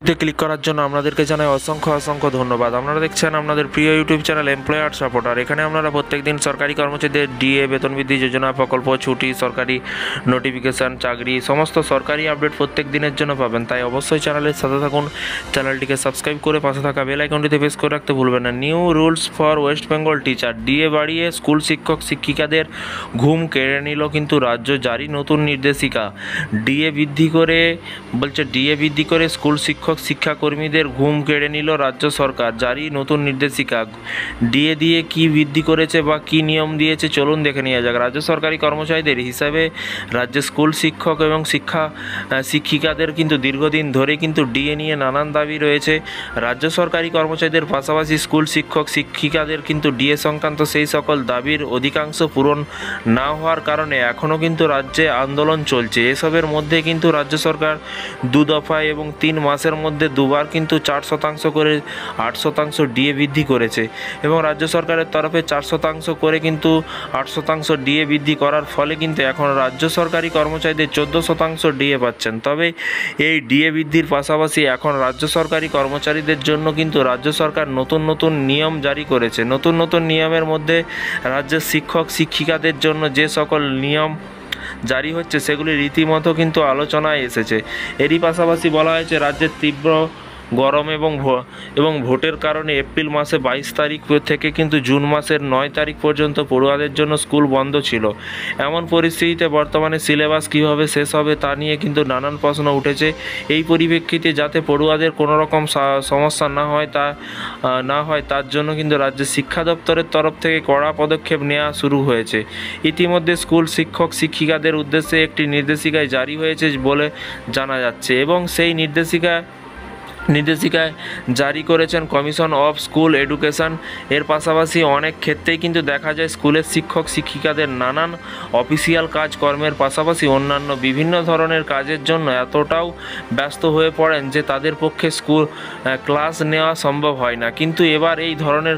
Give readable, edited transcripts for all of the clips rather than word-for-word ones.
Click করার জন্য আপনাদেরকে জানাই অসংখ্য ধন্যবাদ। আপনারা দেখছেন আপনাদের প্রিয় ইউটিউব চ্যানেল এমপ্লয়ার সাপোর্টার। এখানে আপনারা প্রত্যেকদিন সরকারি কর্মচারীদের ডিএ, বেতন বৃদ্ধি যোজনা, প্রকল্প, ছুটি, সরকারি নোটিফিকেশান, চাকরি, সমস্ত সরকারি আপডেট প্রত্যেক দিনের জন্য পাবেন। তাই অবশ্যই চ্যানেলের সাথে থাকুন, চ্যানেলটিকে সাবস্ক্রাইব করে পাশে থাকা বেল আইকনটিতে প্রেস করে রাখতে ভুলবেন না। New rules for West Bengal teacher, DA বাড়িয়ে স্কুল শিক্ষক শিক্ষিকাদের ঘুম কেড়ে নিল কিন্তু রাজ্য, জারি নতুন নির্দেশিকা। ডিএ বৃদ্ধি করে স্কুল শিক্ষাকর্মীদের ঘুম কেড়ে নিল রাজ্য সরকার, জারি নতুন নির্দেশিকা। ডিএ দিয়ে কি বৃদ্ধি করেছে বা কি নিয়ম দিয়েছে চলুন দেখে নেওয়া যাক। রাজ্য সরকারি কর্মচারীদের হিসাবে রাজ্যে স্কুল শিক্ষক এবং শিক্ষিকাদের কিন্তু দীর্ঘদিন ধরে কিন্তু ডিএ নিয়ে নানান দাবি রয়েছে। রাজ্য সরকারি কর্মচারীদের পাশাপাশি স্কুল শিক্ষক শিক্ষিকাদের কিন্তু ডিএ সংক্রান্ত সেই সকল দাবির অধিকাংশ পূরণ না হওয়ার কারণে এখনও কিন্তু রাজ্যে আন্দোলন চলছে। এসবের মধ্যে কিন্তু রাজ্য সরকার 2 দফায় এবং 3 মাসের মধ্যে দুবার কিন্তু 4% করে 8% ডিএ বৃদ্ধি করেছে এবং রাজ্য সরকারের তরফে 4% করে কিন্তু 8% ডিএ বৃদ্ধি করার ফলে কিন্তু এখন রাজ্য সরকারি কর্মচারীদের 14% ডিএ পাচ্ছেন। তবে এই ডিএ বৃদ্ধির পাশাপাশি এখন রাজ্য সরকারি কর্মচারীদের জন্য কিন্তু রাজ্য সরকার নতুন নিয়ম জারি করেছে। নতুন নিয়মের মধ্যে রাজ্যের শিক্ষক শিক্ষিকাদের জন্য যে সকল নিয়ম জারি হচ্ছে সেগুলি রীতিমতো কিন্তু আলোচনায় এসেছে। এরই পাশাপাশি বলা হয়েছে রাজ্যের তীব্র গরম এবং ভোটের কারণে এপ্রিল মাসে 22 তারিখ থেকে কিন্তু জুন মাসের 9 তারিখ পর্যন্ত পড়ুয়াদের জন্য স্কুল বন্ধ ছিল। এমন পরিস্থিতিতে বর্তমানে সিলেবাস কীভাবে শেষ হবে তা নিয়ে কিন্তু নানান প্রশ্ন উঠেছে। এই পরিপ্রেক্ষিতে যাতে পড়ুয়াদের কোনো রকম সমস্যা না হয় তার জন্য কিন্তু রাজ্য শিক্ষা দপ্তরের তরফ থেকে কড়া পদক্ষেপ নেওয়া শুরু হয়েছে। ইতিমধ্যে স্কুল শিক্ষক শিক্ষিকাদের উদ্দেশ্যে একটি নির্দেশিকায় জারি হয়েছে বলে জানা যাচ্ছে এবং সেই নির্দেশিকায় জারি করেছেন কমিশন অফ স্কুল এডুকেশন। এর পাশাপাশি অনেক ক্ষেত্রেই কিন্তু দেখা যায় স্কুলের শিক্ষক শিক্ষিকাদের নানান অফিসিয়াল কাজকর্মের পাশাপাশি অন্যান্য বিভিন্ন ধরনের কাজের জন্য এতটাও ব্যস্ত হয়ে পড়েন যে তাদের পক্ষে ক্লাস নেওয়া সম্ভব হয় না। কিন্তু এবার এই ধরনের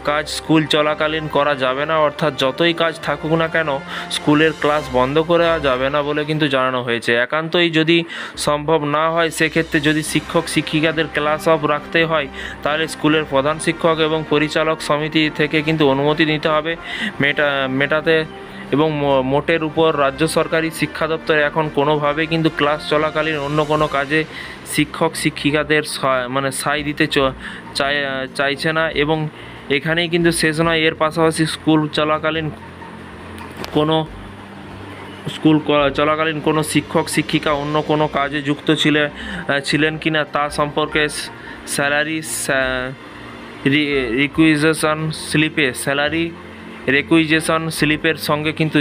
কাজ স্কুল চলাকালীন করা যাবে না, অর্থাৎ যতই কাজ থাকুক না কেন স্কুলের ক্লাস বন্ধ করা যাবে না বলে কিন্তু জানানো হয়েছে। একান্তই যদি সম্ভব না হয় সেক্ষেত্রে যদি শিক্ষক শিক্ষিকাদের ক্লাস অফ রাখতে হয় তাহলে স্কুলের প্রধান শিক্ষক এবং পরিচালক সমিতি থেকে কিন্তু অনুমতি নিতে হবে মেটাতে এবং মোটের উপর রাজ্য সরকারি শিক্ষা দপ্তর এখন কোনোভাবে কিন্তু ক্লাস চলাকালীন অন্য কোনো কাজে শিক্ষক শিক্ষিকাদের সায় দিতে চাইছে না এবং এখানেই কিন্তু শেষ নয়। এর পাশাপাশি স্কুল চলাকালীন কোনো শিক্ষক শিক্ষিকা অন্য কোনো কাজে যুক্ত ছিলেন কিনা তা সম্পর্কে স্যালারি রিকুইজিশন স্লিপের সঙ্গে কিন্তু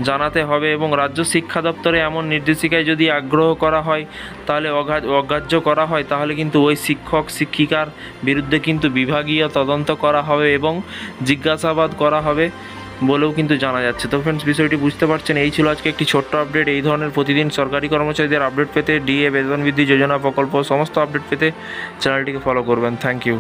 জানাতে হবে এবং রাজ্য শিক্ষা দপ্তরে এমন নির্দেশিকায় যদি আগ্রহ করা হয় তাহলে অগ্রাহ্য করা হয় তাহলে কিন্তু ওই শিক্ষক শিক্ষিকার বিরুদ্ধে কিন্তু বিভাগীয় তদন্ত করা হবে এবং জিজ্ঞাসাবাদ করা হবে বলেও কিন্তু জানা যাচ্ছে। তো ফ্রেন্ডস, বিষয়টি বুঝতে পারছেন। এই ছিল আজকে একটি ছোট্ট আপডেট। এই ধরনের প্রতিদিন সরকারি কর্মচারীদের আপডেট পেতে, ডিএ, বেতন বৃদ্ধি যোজনা, প্রকল্প সমস্ত আপডেট পেতে চ্যানেলটিকে ফলো করবেন। Thank you.